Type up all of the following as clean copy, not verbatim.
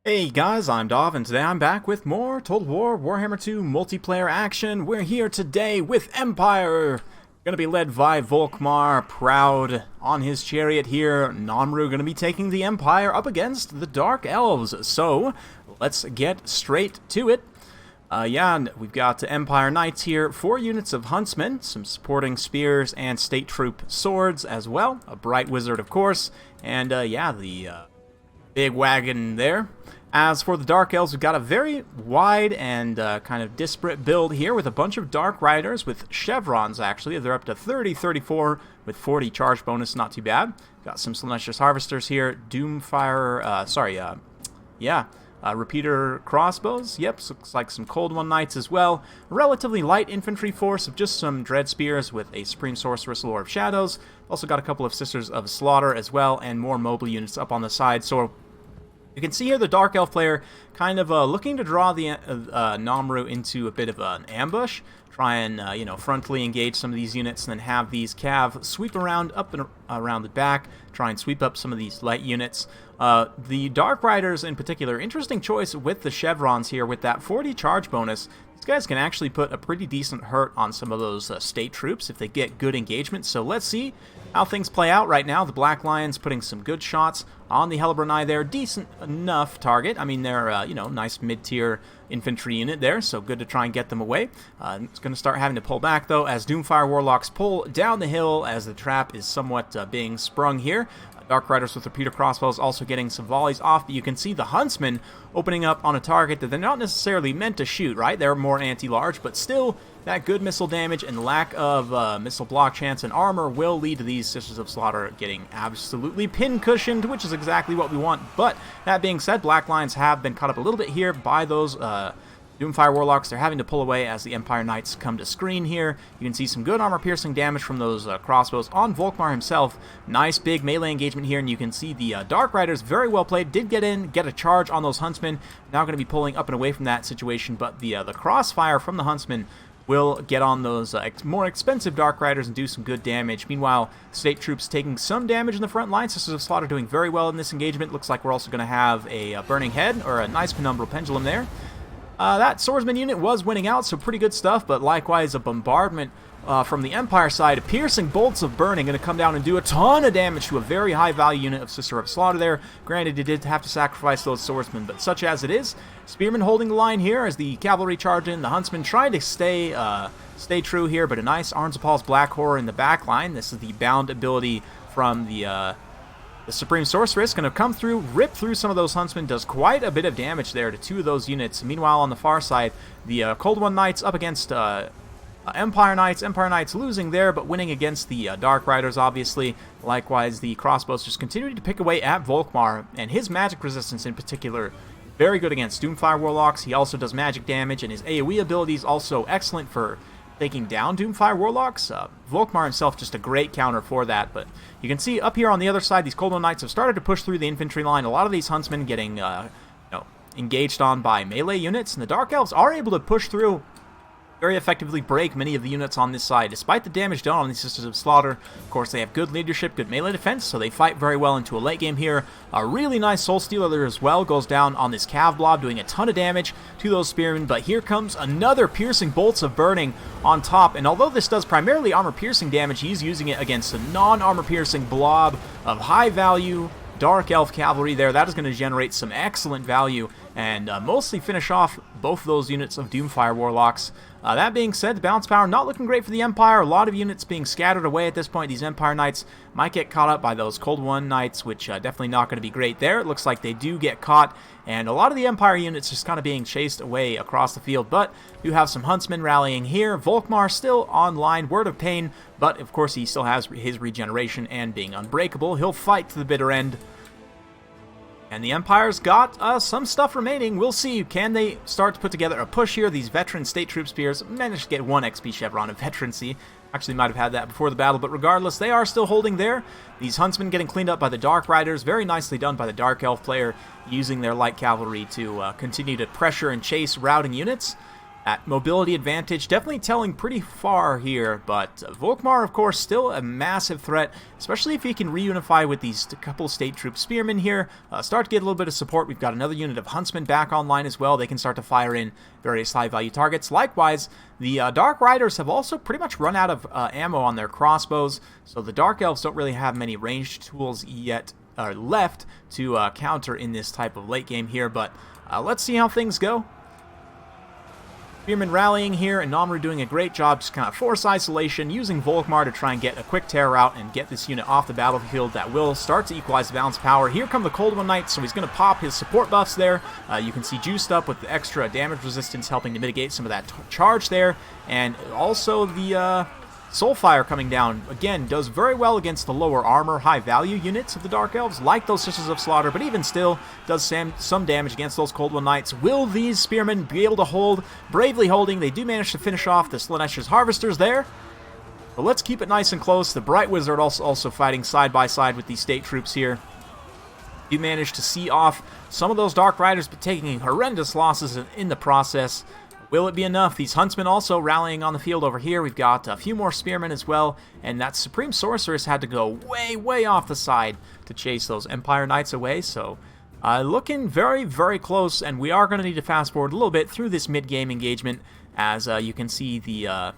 Hey guys, I'm Dov, and today I'm back with more Total War Warhammer 2 multiplayer action. We're here today with Empire. Gonna be led by Volkmar, proud on his chariot here. Namru gonna be taking the Empire up against the Dark Elves. So, let's get straight to it. And we've got Empire Knights here, 4 units of Huntsmen, some supporting spears and state troop swords as well. A Bright Wizard, of course, and the big wagon there. As for the Dark Elves, we've got a very wide and kind of disparate build here with a bunch of Dark Riders with chevrons, actually. They're up to 30, 34 with 40 charge bonus, not too bad. Got some Salacious Harvesters here, Doomfire, Repeater Crossbows. Yep, looks like some Cold One Knights as well. A relatively light infantry force of just some Dread Spears with a Supreme Sorceress, Lord of Shadows. Also got a couple of Sisters of Slaughter as well, and more mobile units up on the side. So you can see here the Dark Elf player kind of looking to draw the Namru into a bit of an ambush. Try and, frontally engage some of these units and then have these Cav sweep around up and around the back. Try and sweep up some of these light units. The Dark Riders in particular, interesting choice with the chevrons here with that 40 charge bonus. These guys can actually put a pretty decent hurt on some of those state troops if they get good engagement. So let's see how things play out right now. The Black Lions putting some good shots on the Hellbrunei there. Decent enough target. I mean, they're, nice mid-tier infantry unit there, so good to try and get them away. It's going to start having to pull back, though, as Doomfire Warlocks pull down the hill as the trap is somewhat being sprung here. Dark Riders with Repeater Crossbows also getting some volleys off, but you can see the Huntsmen opening up on a target that they're not necessarily meant to shoot, right? They're more anti-large, but still, that good missile damage and lack of missile block chance and armor will lead to these Sisters of Slaughter getting absolutely pin-cushioned, which is exactly what we want. But, that being said, Black Lions have been caught up a little bit here by those Doomfire Warlocks. They're having to pull away as the Empire Knights come to screen here. You can see some good armor-piercing damage from those crossbows on Volkmar himself. Nice big melee engagement here, and you can see the Dark Riders, very well played, did get in, get a charge on those Huntsmen. Now going to be pulling up and away from that situation, but the crossfire from the Huntsmen will get on those more expensive Dark Riders and do some good damage. Meanwhile, state troops taking some damage in the front line. Sisters of Slaughter doing very well in this engagement. Looks like we're also going to have a Burning Head, or a nice Penumbral Pendulum there. That Swordsman unit was winning out, so pretty good stuff, but likewise a bombardment from the Empire side. Piercing bolts of burning going to come down and do a ton of damage to a very high value unit of Sister of Slaughter there. Granted, you did have to sacrifice those swordsmen, but such as it is. Spearmen holding the line here as the cavalry charge in. The Huntsmen trying to stay true here, but a nice Arms of Paul's Black Horror in the back line. This is the bound ability from the Supreme Sorceress, going to come through, rip through some of those Huntsmen, does quite a bit of damage there to 2 of those units. Meanwhile, on the far side, the Cold One Knights up against Empire Knights. Empire Knights losing there, but winning against the Dark Riders, obviously. Likewise, the crossbows just continuing to pick away at Volkmar, and his magic resistance in particular, very good against Doomfire Warlocks. He also does magic damage, and his AoE abilities also excellent for taking down Doomfire Warlocks. Volkmar himself just a great counter for that, but you can see up here on the other side, these Cold One Knights have started to push through the infantry line. A lot of these Huntsmen getting engaged on by melee units, and the Dark Elves are able to push through, very effectively break many of the units on this side. Despite the damage done on these Sisters of Slaughter, of course, they have good leadership, good melee defense, so they fight very well into a late game here. A really nice Soul Stealer there as well, goes down on this Cav Blob, doing a ton of damage to those Spearmen, but here comes another Piercing Bolts of Burning on top, and although this does primarily armor-piercing damage, he's using it against a non-armor-piercing blob of high-value Dark Elf Cavalry there. That is going to generate some excellent value and mostly finish off both those units of Doomfire Warlocks. That being said, the bounce power not looking great for the Empire. A lot of units being scattered away at this point. These Empire Knights might get caught up by those Cold One Knights, which definitely not going to be great there. It looks like they do get caught, and a lot of the Empire units just kind of being chased away across the field. But you have some Huntsmen rallying here. Volkmar still online, Word of Pain, but of course he still has his regeneration and being unbreakable. He'll fight to the bitter end. And the Empire's got some stuff remaining. We'll see. Can they start to put together a push here? These veteran state troop spears managed to get 1 XP chevron of veterancy. Actually might have had that before the battle, but regardless, they are still holding there. These Huntsmen getting cleaned up by the Dark Riders. Very nicely done by the Dark Elf player, using their light cavalry to continue to pressure and chase routing units. That mobility advantage definitely telling pretty far here, but Volkmar, of course, still a massive threat, especially if he can reunify with these couple state troop spearmen here. Start to get a little bit of support. We've got another unit of huntsmen back online as well. They can start to fire in various high-value targets. Likewise, the Dark Riders have also pretty much run out of ammo on their crossbows, so the Dark Elves don't really have many ranged tools yet left to counter in this type of late game here, but let's see how things go. Spearmen rallying here, and Namru doing a great job just kind of force isolation, using Volkmar to try and get a quick tear out and get this unit off the battlefield. That will start to equalize the balance of power. Here come the Cold One Knights, so he's going to pop his support buffs there. You can see juiced up with the extra damage resistance helping to mitigate some of that charge there, and also the Soulfire coming down, again, does very well against the lower armor, high-value units of the Dark Elves, like those Sisters of Slaughter, but even still does some damage against those Cold One Knights. Will these Spearmen be able to hold? Bravely holding. They do manage to finish off the Slanesh's Harvesters there. But let's keep it nice and close. The Bright Wizard also fighting side by side with these state troops here. You manage to see off some of those Dark Riders, but taking horrendous losses in the process. Will it be enough? These Huntsmen also rallying on the field over here. We've got a few more Spearmen as well, and that Supreme Sorceress had to go way, way off the side to chase those Empire Knights away, so looking very, very close, and we are going to need to fast forward a little bit through this mid-game engagement, as you can see the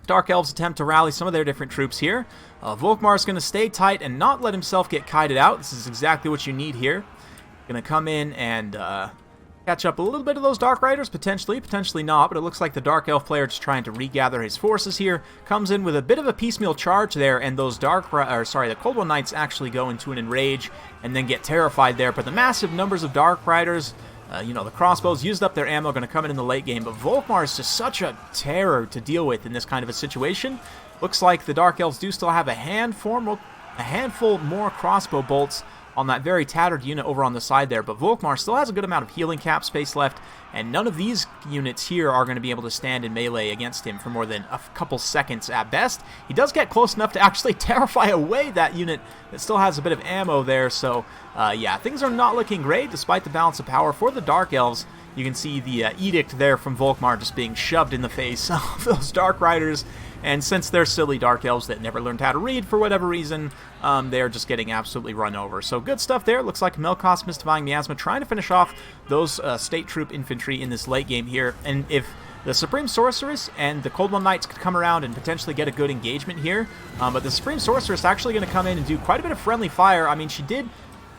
Dark Elves attempt to rally some of their different troops here. Volkmar is going to stay tight and not let himself get kited out. This is exactly what you need here. Going to come in and catch up a little bit of those Dark Riders, potentially not, but it looks like the Dark Elf player just trying to regather his forces here. Comes in with a bit of a piecemeal charge there, and those the Cold One Knights actually go into an enrage and then get terrified there. But the massive numbers of Dark Riders, the crossbows used up their ammo, going to come in the late game. But Volkmar is just such a terror to deal with in this kind of a situation. Looks like the Dark Elves do still have a handful more crossbow bolts on that very tattered unit over on the side there, but Volkmar still has a good amount of healing cap space left, and none of these units here are going to be able to stand in melee against him for more than a couple seconds at best. He does get close enough to actually terrify away that unit that still has a bit of ammo there, so yeah, things are not looking great despite the balance of power for the Dark Elves. You can see the edict there from Volkmar just being shoved in the face of those Dark Riders. And since they're silly Dark Elves that never learned how to read for whatever reason, they're just getting absolutely run over. So good stuff there. Looks like Melkos Mystifying Miasma trying to finish off those State Troop infantry in this late game here. And if the Supreme Sorceress and the Cold One Knights could come around and potentially get a good engagement here, but the Supreme Sorceress actually going to come in and do quite a bit of friendly fire. I mean, she did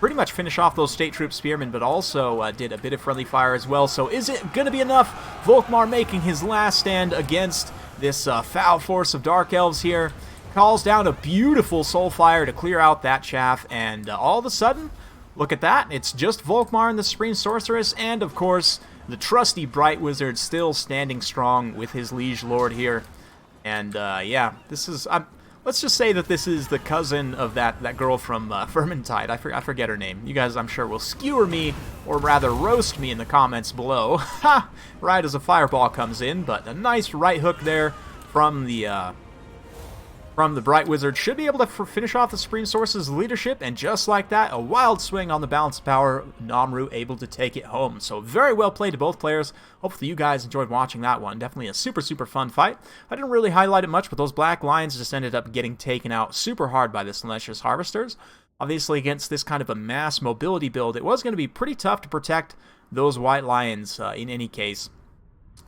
pretty much finish off those State Troop Spearmen, but also did a bit of friendly fire as well. So is it going to be enough? Volkmar making his last stand against this foul force of Dark Elves here. Calls down a beautiful Soulfire to clear out that chaff, and all of a sudden, look at that, it's just Volkmar and the Supreme Sorceress, and of course, the trusty Bright Wizard still standing strong with his Liege Lord here. And yeah, this is... let's just say that this is the cousin of that girl from Vermintide. I forget her name. You guys, I'm sure, will skewer me, or rather roast me in the comments below. Ha! Right as a fireball comes in, but a nice right hook there from the Bright Wizard should be able to finish off the Supreme Sorceress's leadership, and just like that, a wild swing on the balance of power, Namru able to take it home. So very well played to both players. Hopefully you guys enjoyed watching that one. Definitely a super, super fun fight. I didn't really highlight it much, but those Black Lions just ended up getting taken out super hard by the Slanesh's Harvesters. Obviously, against this kind of a mass mobility build, it was going to be pretty tough to protect those White Lions in any case.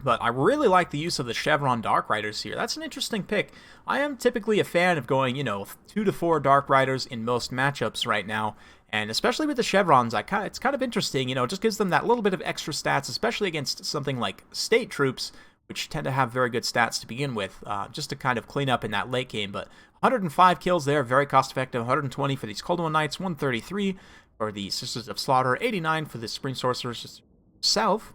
But I really like the use of the Chevron Dark Riders here. That's an interesting pick. I am typically a fan of going, 2 to 4 Dark Riders in most matchups right now. And especially with the Chevrons, it's kind of interesting, it just gives them that little bit of extra stats, especially against something like State Troops, which tend to have very good stats to begin with, just to kind of clean up in that late game. But 105 kills there, very cost-effective. 120 for these Cold One Knights, 133 for the Sisters of Slaughter, 89 for the Supreme Sorceress herself.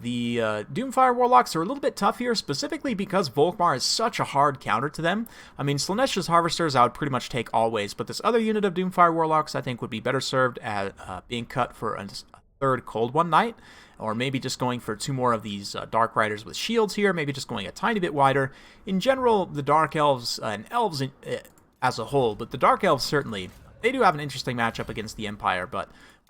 The Doomfire Warlocks are a little bit tough here, specifically because Volkmar is such a hard counter to them. I mean, Slanesh's Harvesters I would pretty much take always, but this other unit of Doomfire Warlocks I think would be better served at being cut for a third Cold One Knight, or maybe just going for 2 more of these Dark Riders with shields here, maybe just going a tiny bit wider. In general, the Dark Elves and Elves as a whole, but the Dark Elves certainly, they do have an interesting matchup against the Empire, but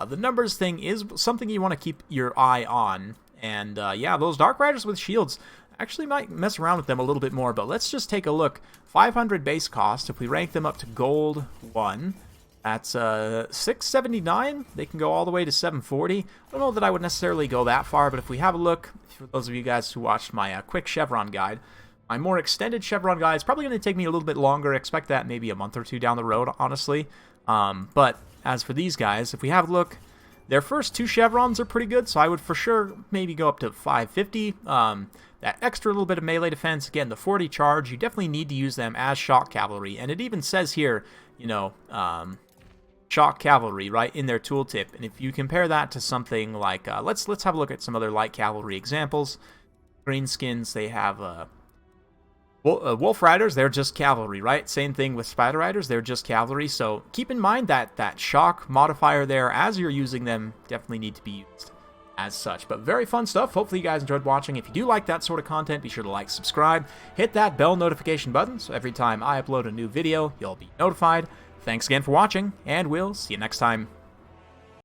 the numbers thing is something you want to keep your eye on And yeah, those Dark Riders with shields, actually might mess around with them a little bit more, but let's just take a look. 500 base cost. If we rank them up to gold 1, that's 679. They can go all the way to 740. I don't know that I would necessarily go that far, but if we have a look, for those of you guys who watched my quick chevron guide, my more extended chevron guide is probably going to take me a little bit longer. Expect that maybe a month or two down the road, honestly. But as for these guys, if we have a look, their first 2 chevrons are pretty good, so I would for sure maybe go up to 550. That extra little bit of melee defense, again, the 40 charge, you definitely need to use them as shock cavalry. And it even says here, you know, shock cavalry, right, in their tooltip. And if you compare that to something like, let's have a look at some other light cavalry examples. Greenskins, they have Wolf Riders, they're just cavalry, right? Same thing with Spider Riders, they're just cavalry. So keep in mind that that shock modifier there, as you're using them, definitely need to be used as such. But very fun stuff. Hopefully you guys enjoyed watching. If you do like that sort of content, be sure to like, subscribe, hit that bell notification button, so every time I upload a new video, you'll be notified. Thanks again for watching, and we'll see you next time.